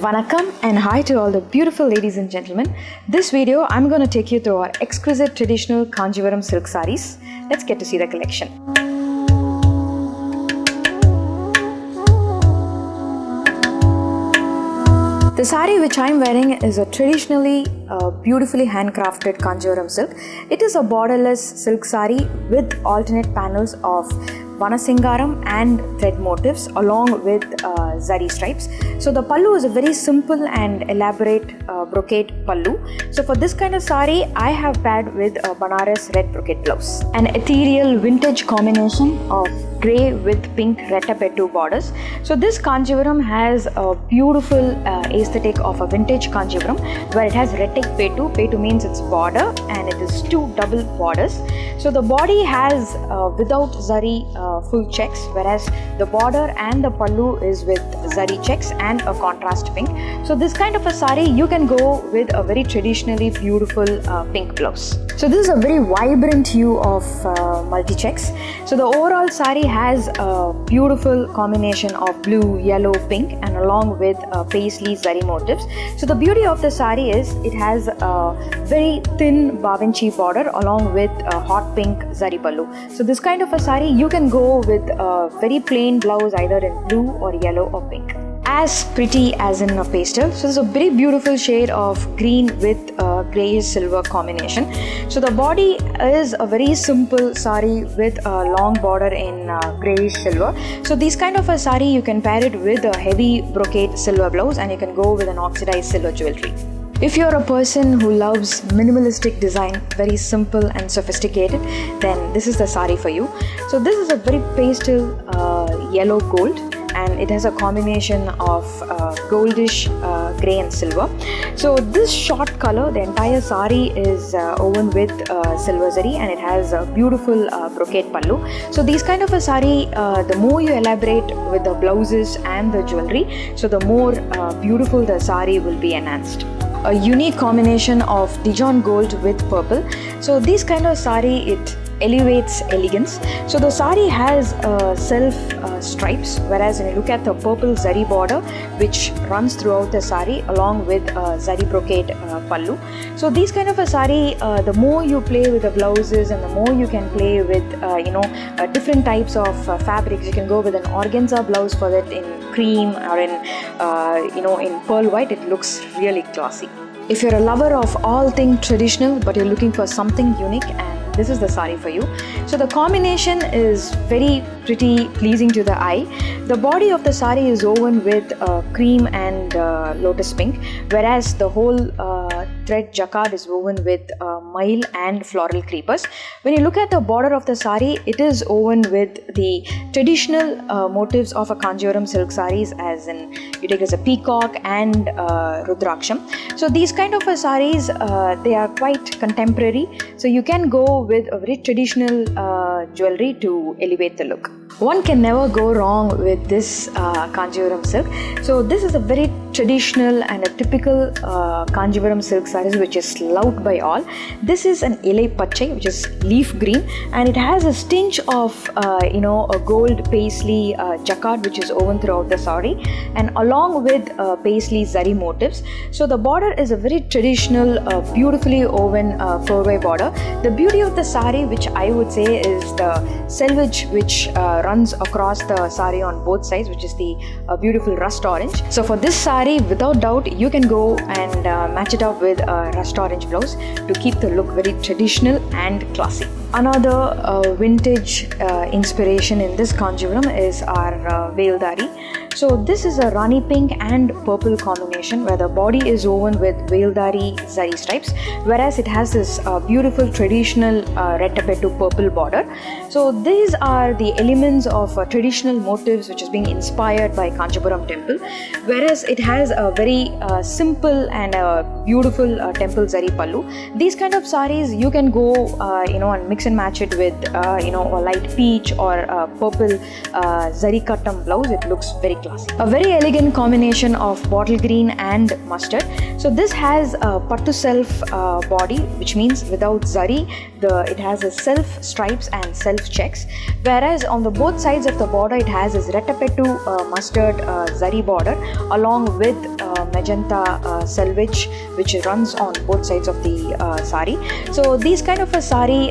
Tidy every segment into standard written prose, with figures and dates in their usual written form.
Vanakkam and hi to all the beautiful ladies and gentlemen. This video I'm going to take you through our exquisite traditional Kanjivaram silk sarees. Let's get to see the collection. The saree which I am wearing is a traditionally beautifully handcrafted Kanjivaram silk. It is a borderless silk saree with alternate panels of Vanasingaram and thread motifs along with zari stripes. So the pallu is a very simple and elaborate brocade pallu. So for this kind of saree, I have paired with a Banaras red brocade blouse. An ethereal vintage combination of grey with pink Rettai Pettu borders. So this Kanjivaram has a beautiful aesthetic of a vintage Kanjivaram where it has Rettai Pettu. Pettu means it's border and it is two double borders. So the body has without zari full checks, whereas the border and the pallu is with zari checks and a contrast pink. So this kind of a saree you can go with a very traditionally beautiful pink blouse. So this is a very vibrant hue of multi checks. So the overall saree has a beautiful combination of blue, yellow, pink and along with paisley zari motifs. So the beauty of the saree is it has a very thin bavanchi border along with a hot pink zari pallu. So this kind of a saree you can go with a very plain blouse either in blue or yellow or pink. As pretty as in a pastel. So there's a very beautiful shade of green with greyish silver combination. So the body is a very simple saree with a long border in greyish silver. So this kind of a saree you can pair it with a heavy brocade silver blouse and you can go with an oxidized silver jewelry. If you're a person who loves minimalistic design, very simple and sophisticated, then this is the saree for you. So this is a very pastel yellow gold and it has a combination of goldish grey and silver. So this short color, the entire saree is woven with silver zari and it has a beautiful brocade pallu. So these kind of a saree, the more you elaborate with the blouses and the jewelry, so the more beautiful the saree will be enhanced. A unique combination of Dijon gold with purple. So this kind of saree, it elevates elegance. So the saree has self stripes, whereas when you look at the purple zari border which runs throughout the saree along with zari brocade pallu. So these kind of a saree, the more you play with the blouses and the more you can play with different types of fabrics. You can go with an organza blouse for that in cream or in in pearl white. It looks really classy. If you're a lover of all things traditional but you're looking for something unique, and this is the saree for you. So the combination is very pretty pleasing to the eye. The body of the saree is woven with cream and lotus pink, whereas the whole thread jacquard is woven with mile and floral creepers. When you look at the border of the saree, it is woven with the traditional motifs of a Kanjivaram silk sarees, as in you take as a peacock and rudraksham. So these kind of a sarees, they are quite contemporary. So you can go with a very traditional jewelry to elevate the look. One can never go wrong with this Kanjivaram silk. So this is a very traditional and a typical Kanjivaram silk sarees which is loved by all. This is an elai pachai, which is leaf green, and it has a tinge of a gold paisley jacquard which is woven throughout the saree and along with paisley zari motifs. So the border is a very traditional beautifully woven four-way border. The beauty of the saree, which I would say, is the selvage which runs across the saree on both sides, which is the beautiful rust orange. So for this saree, without doubt, you can go and match it up with a rust orange blouse to keep the look very traditional and classy. Another vintage inspiration in this Kanjivaram is our Veildari. So this is a Rani pink and purple combination where the body is woven with Veildari zari stripes, whereas it has this beautiful traditional Rettai Pettu purple border. So these are the elements of traditional motifs which is being inspired by Kanjivaram temple, whereas it has a very simple and beautiful temple zari pallu. These kind of sarees you can go and mix and match it with a light peach or a purple zari cotton blouse. It looks very classy. A very elegant combination of bottle green and mustard. So this has a Pettu self body, which means without zari. It has a self stripes and self checks, whereas on the both sides of the border it has this Rettai mustard zari border along with magenta selvage which runs on both sides of the sari. So these kind of a sari,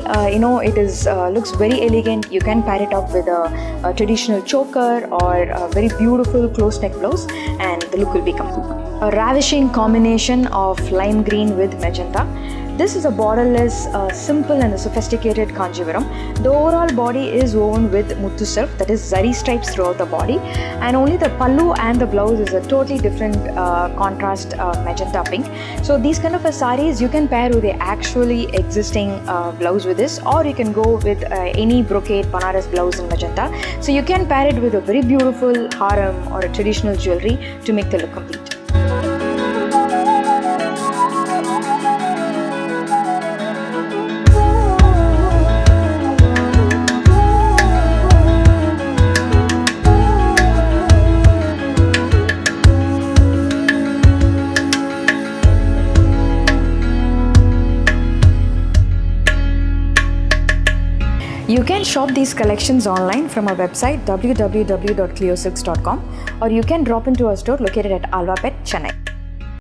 it is looks very elegant. You can pair it up with a traditional choker or a very beautiful close neck blouse, and the look will be complete. A ravishing combination of lime green with magenta. This is a borderless, simple and sophisticated Kanjivaram. The overall body is woven with muttu silk, that is zari stripes throughout the body, and only the pallu and the blouse is a totally different contrast magenta pink. So these kind of sarees you can pair with the actually existing blouse with this, or you can go with any brocade Banaras blouse in magenta. So you can pair it with a very beautiful harem or a traditional jewelry to make the look complete. You can shop these collections online from our website www.cliosilks.com, or you can drop into our store located at Alwarpet, Chennai.